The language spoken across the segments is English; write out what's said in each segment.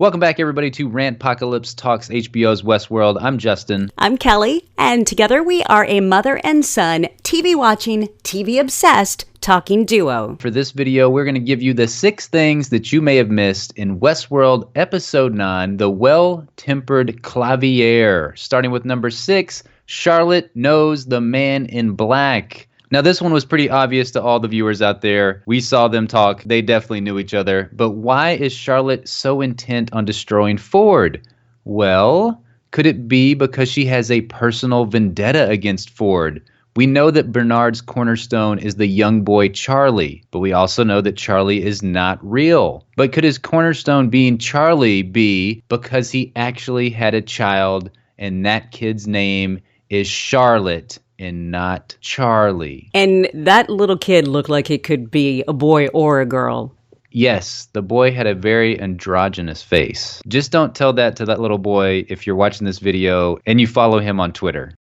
Welcome back, everybody, to Rantpocalypse Talks HBO's Westworld. I'm Justin. I'm Kelly, and together we are a mother and son, TV-watching, TV-obsessed talking duo. For this video, we're going to give you the 6 things that you may have missed in Westworld Episode 9, The Well-Tempered Clavier. Starting with number 6, Charlotte knows the man in black. Now, this one was pretty obvious to all the viewers out there. We saw them talk. They definitely knew each other. But why is Charlotte so intent on destroying Ford? Well, could it be because she has a personal vendetta against Ford? We know that Bernard's cornerstone is the young boy Charlie, but we also know that Charlie is not real. But could his cornerstone being Charlie be because he actually had a child and that kid's name is Charlotte and not Charlie? And that little kid looked like it could be a boy or a girl. Yes, the boy had a very androgynous face. Just don't tell that to that little boy if you're watching this video and you follow him on Twitter.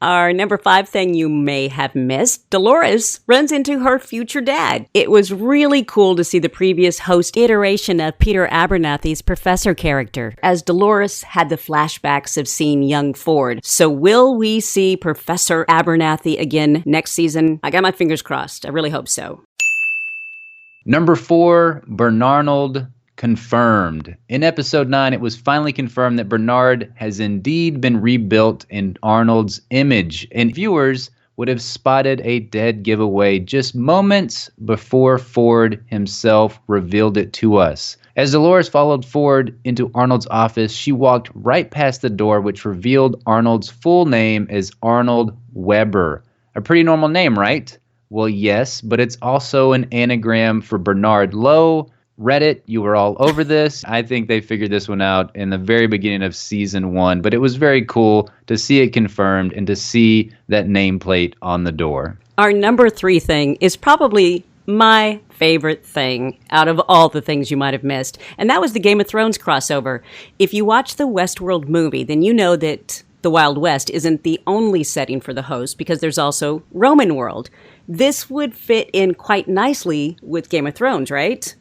Our number 5 thing you may have missed, Dolores runs into her future dad. It was really cool to see the previous host iteration of Peter Abernathy's professor character, as Dolores had the flashbacks of seeing young Ford. So will we see Professor Abernathy again next season? I got my fingers crossed. I really hope so. Number 4, Bernard confirmed. In episode 9, it was finally confirmed that Bernard has indeed been rebuilt in Arnold's image, and viewers would have spotted a dead giveaway just moments before Ford himself revealed it to us. As Dolores followed Ford into Arnold's office, she walked right past the door, which revealed Arnold's full name as Arnold Weber. A pretty normal name, right? Well, yes, but it's also an anagram for Bernard Lowe. Reddit, you were all over this. I think they figured this one out in the very beginning of season 1, but it was very cool to see it confirmed and to see that nameplate on the door. Our number 3 thing is probably my favorite thing out of all the things you might have missed, and that was the Game of Thrones crossover. If you watch the Westworld movie, then you know that the Wild West isn't the only setting for the host, because there's also Roman world. This would fit in quite nicely with Game of Thrones, right?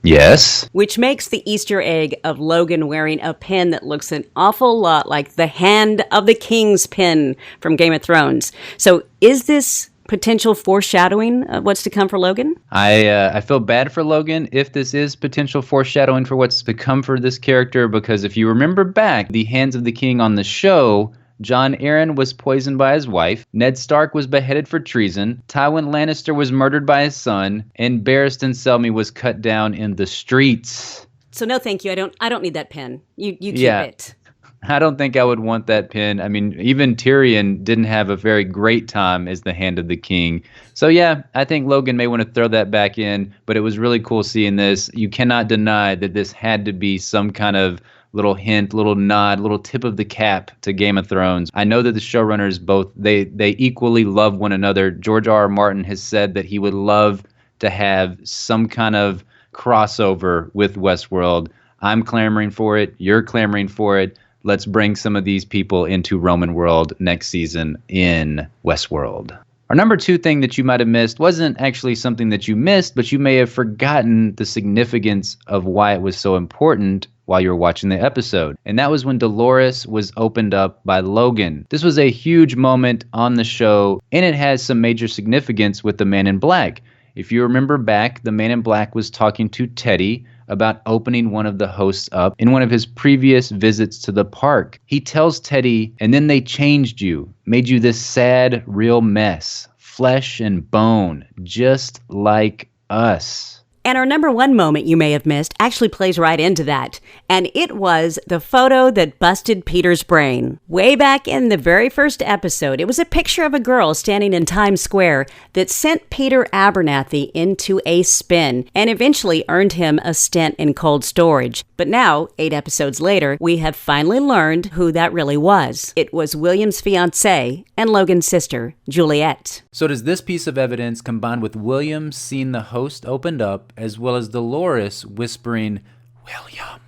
Yes. Which makes the Easter egg of Logan wearing a pin that looks an awful lot like the Hand of the King's pin from Game of Thrones. So is this potential foreshadowing of what's to come for Logan? I feel bad for Logan if this is potential foreshadowing for what's to come for this character, because if you remember back, the Hands of the King on the show, Jon Arryn was poisoned by his wife, Ned Stark was beheaded for treason, Tywin Lannister was murdered by his son, and Barristan Selmy was cut down in the streets. So no, thank you. I don't need that pin. You keep it. I don't think I would want that pin. I mean, even Tyrion didn't have a very great time as the Hand of the King. So yeah, I think Logan may want to throw that back in, but it was really cool seeing this. You cannot deny that this had to be some kind of little hint, little nod, little tip of the cap to Game of Thrones. I know that the showrunners both, they equally love one another. George R.R. Martin has said that he would love to have some kind of crossover with Westworld. I'm clamoring for it. You're clamoring for it. Let's bring some of these people into Roman world next season in Westworld. Our number 2 thing that you might have missed wasn't actually something that you missed, but you may have forgotten the significance of why it was so important while you were watching the episode. And that was when Dolores was opened up by Logan. This was a huge moment on the show, and it has some major significance with the Man in Black. If you remember back, the Man in Black was talking to Teddy about opening one of the hosts up in one of his previous visits to the park. He tells Teddy, and then they changed you, made you this sad, real mess, flesh and bone, just like us. And our number 1 moment you may have missed actually plays right into that. And it was the photo that busted Peter's brain. Way back in the very first episode, it was a picture of a girl standing in Times Square that sent Peter Abernathy into a spin and eventually earned him a stint in cold storage. But now, 8 episodes later, we have finally learned who that really was. It was William's fiancée and Logan's sister, Juliet. So does this piece of evidence, combined with William seeing the host opened up, as well as Dolores whispering, "William,"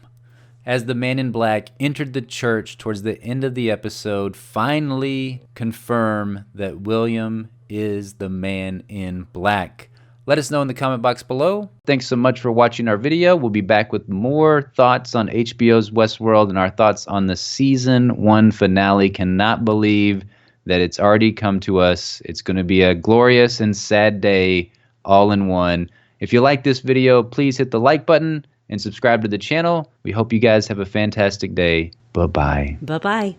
as the Man in Black entered the church towards the end of the episode, finally confirm that William is the Man in Black? Let us know in the comment box below. Thanks so much for watching our video. We'll be back with more thoughts on HBO's Westworld and our thoughts on the season 1 finale. Cannot believe that it's already come to us. It's going to be a glorious and sad day all in one. If you like this video, please hit the like button and subscribe to the channel. We hope you guys have a fantastic day. Bye-bye. Bye-bye.